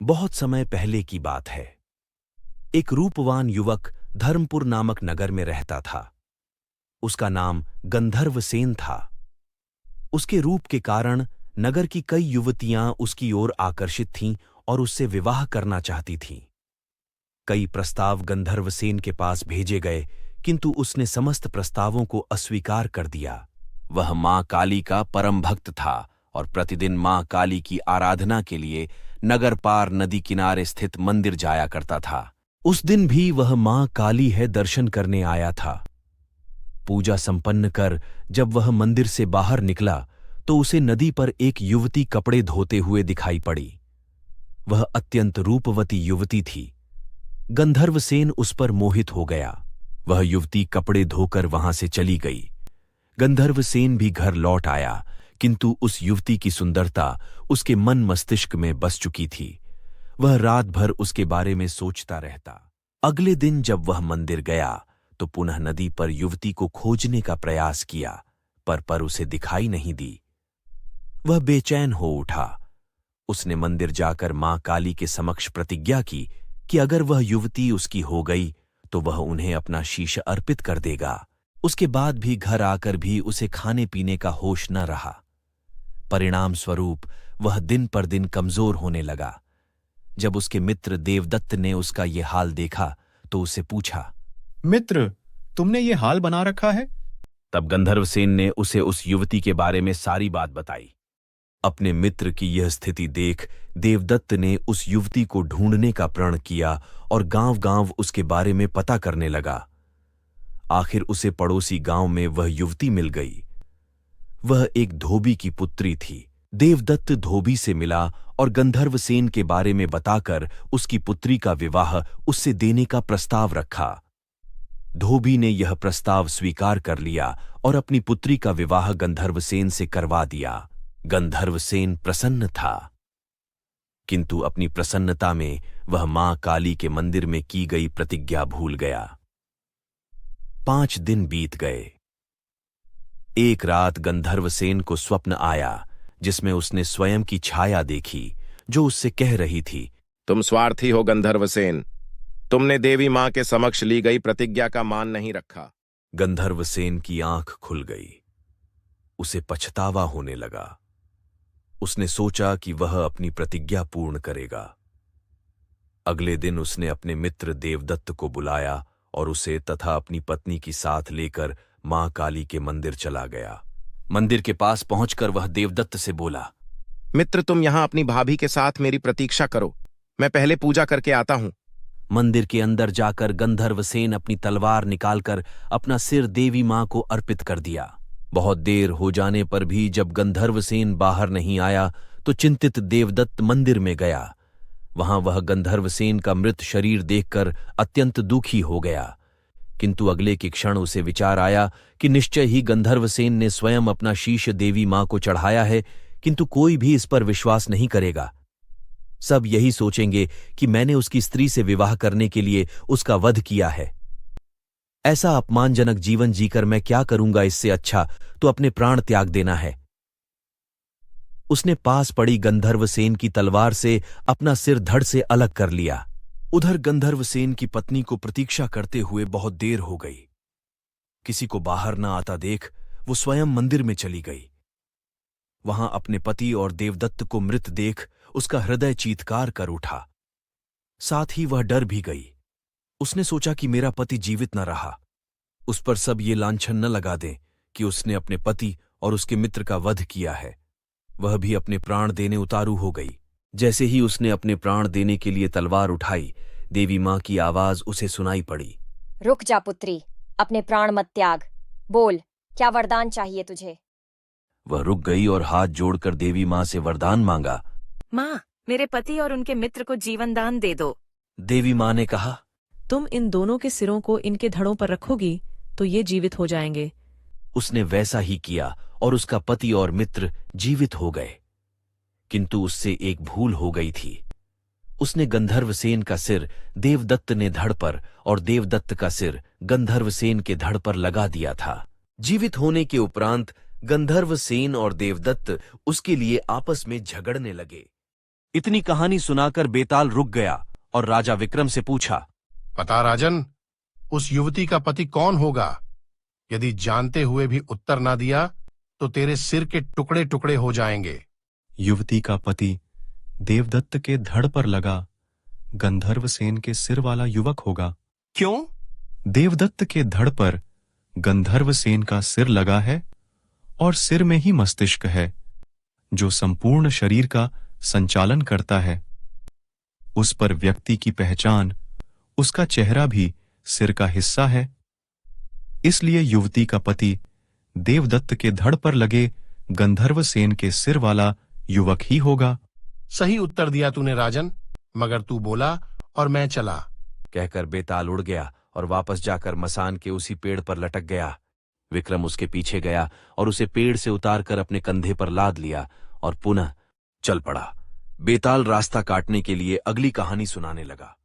बहुत समय पहले की बात है। एक रूपवान युवक धर्मपुर नामक नगर में रहता था। उसका नाम गंधर्वसेन था। उसके रूप के कारण नगर की कई युवतियां उसकी ओर आकर्षित थीं और उससे विवाह करना चाहती थीं। कई प्रस्ताव गंधर्वसेन के पास भेजे गए, किंतु उसने समस्त प्रस्तावों को अस्वीकार कर दिया। वह मां काली का परम भक्त था और प्रतिदिन मां काली की आराधना के लिए नगर पार नदी किनारे स्थित मंदिर जाया करता था। उस दिन भी वह मां काली है दर्शन करने आया था। पूजा संपन्न कर जब वह मंदिर से बाहर निकला तो उसे नदी पर एक युवती कपड़े धोते हुए दिखाई पड़ी। वह अत्यंत रूपवती युवती थी। गंधर्वसेन उस पर मोहित हो गया। वह युवती कपड़े धोकर वहां से चली गई। गंधर्वसेन भी घर लौट आया, किंतु उस युवती की सुंदरता उसके मन मस्तिष्क में बस चुकी थी। वह रात भर उसके बारे में सोचता रहता। अगले दिन जब वह मंदिर गया तो पुनः नदी पर युवती को खोजने का प्रयास किया, पर उसे दिखाई नहीं दी। वह बेचैन हो उठा। उसने मंदिर जाकर मां काली के समक्ष प्रतिज्ञा की कि अगर वह युवती उसकी हो गई तो वह उन्हें अपना शीश अर्पित कर देगा। उसके बाद भी घर आकर भी उसे खाने पीने का होश न रहा। परिणाम स्वरूप वह दिन पर दिन कमजोर होने लगा। जब उसके मित्र देवदत्त ने उसका ये हाल देखा तो उसे पूछा, मित्र, तुमने ये हाल बना रखा है? तब गंधर्वसेन ने उसे उस युवती के बारे में सारी बात बताई। अपने मित्र की यह स्थिति देख देवदत्त ने उस युवती को ढूंढने का प्रण किया और गांव-गांव उसके बारे में पता करने लगा। आखिर उसे पड़ोसी गांव में वह युवती मिल गई। वह एक धोबी की पुत्री थी। देवदत्त धोबी से मिला और गंधर्वसेन के बारे में बताकर उसकी पुत्री का विवाह उससे देने का प्रस्ताव रखा। धोबी ने यह प्रस्ताव स्वीकार कर लिया और अपनी पुत्री का विवाह गंधर्वसेन से करवा दिया। गंधर्वसेन प्रसन्न था, किंतु अपनी प्रसन्नता में वह मां काली के मंदिर में की गई प्रतिज्ञा भूल गया। 5 दिन बीत गए। एक रात गंधर्वसेन को स्वप्न आया जिसमें उसने स्वयं की छाया देखी जो उससे कह रही थी, तुम स्वार्थी हो गंधर्वसेन। तुमने देवी मां के समक्ष ली गई प्रतिज्ञा का मान नहीं रखा। गंधर्वसेन की आंख खुल गई। उसे पछतावा होने लगा। उसने सोचा कि वह अपनी प्रतिज्ञा पूर्ण करेगा। अगले दिन उसने अपने मित्र देवदत्त को बुलाया और उसे तथा अपनी पत्नी की साथ लेकर मां काली के मंदिर चला गया। मंदिर के पास पहुंचकर वह देवदत्त से बोला, मित्र, तुम यहां अपनी भाभी के साथ मेरी प्रतीक्षा करो। मैं पहले पूजा करके आता हूं। मंदिर के अंदर जाकर गंधर्वसेन अपनी तलवार निकालकर अपना सिर देवी मां को अर्पित कर दिया। बहुत देर हो जाने पर भी जब गंधर्वसेन बाहर नहीं आया तो चिंतित देवदत्त मंदिर में गया। वहां वह गंधर्वसेन का मृत शरीर देखकर अत्यंत दुखी हो गया, किंतु अगले के क्षण उसे विचार आया कि निश्चय ही गंधर्वसेन ने स्वयं अपना शीश देवी मां को चढ़ाया है, किंतु कोई भी इस पर विश्वास नहीं करेगा। सब यही सोचेंगे कि मैंने उसकी स्त्री से विवाह करने के लिए उसका वध किया है। ऐसा अपमानजनक जीवन जीकर मैं क्या करूंगा? इससे अच्छा तो अपने प्राण त्याग देना है। उसने पास पड़ी गंधर्वसेन की तलवार से अपना सिर धड़ से अलग कर लिया। उधर गंधर्वसेन की पत्नी को प्रतीक्षा करते हुए बहुत देर हो गई। किसी को बाहर न आता देख वो स्वयं मंदिर में चली गई। वहां अपने पति और देवदत्त को मृत देख उसका हृदय चीत्कार कर उठा। साथ ही वह डर भी गई। उसने सोचा कि मेरा पति जीवित न रहा, उस पर सब ये लांछन न लगा दें कि उसने अपने पति और उसके मित्र का वध किया है। वह भी अपने प्राण देने उतारू हो गई। जैसे ही उसने अपने प्राण देने के लिए तलवार उठाई, देवी मां की आवाज उसे सुनाई पड़ी, रुक जा पुत्री, अपने प्राण मत त्याग। बोल, क्या वरदान चाहिए तुझे? वह रुक गई और हाथ जोड़कर देवी मां से वरदान मांगा। माँ, मेरे पति और उनके मित्र को जीवन दान दे दो। देवी मां ने कहा, तुम इन दोनों के सिरों को इनके धड़ों पर रखोगी तो ये जीवित हो जाएंगे। उसने वैसा ही किया और उसका पति और मित्र जीवित हो गए, किंतु उससे एक भूल हो गई थी। उसने गंधर्वसेन का सिर देवदत्त ने धड़ पर और देवदत्त का सिर गंधर्वसेन के धड़ पर लगा दिया था। जीवित होने के उपरांत गंधर्वसेन और देवदत्त उसके लिए आपस में झगड़ने लगे। इतनी कहानी सुनाकर बेताल रुक गया और राजा विक्रम से पूछा, पता राजन, उस युवती का पति कौन होगा? यदि जानते हुए भी उत्तर ना दिया तो तेरे सिर के टुकड़े टुकड़े हो जाएंगे। युवती का पति देवदत्त के धड़ पर लगा गंधर्वसेन के सिर वाला युवक होगा। क्यों? देवदत्त के धड़ पर गंधर्वसेन का सिर लगा है और सिर में ही मस्तिष्क है, जो संपूर्ण शरीर का संचालन करता है। उस पर व्यक्ति की पहचान, उसका चेहरा भी सिर का हिस्सा है। इसलिए युवती का पति देवदत्त के धड़ पर लगे गंधर्वसेन के सिर वाला युवक ही होगा। सही उत्तर दिया तूने राजन, मगर तू बोला और मैं चला। कहकर बेताल उड़ गया और वापस जाकर मसान के उसी पेड़ पर लटक गया। विक्रम उसके पीछे गया और उसे पेड़ से उतारकर अपने कंधे पर लाद लिया और पुनः चल पड़ा। बेताल रास्ता काटने के लिए अगली कहानी सुनाने लगा।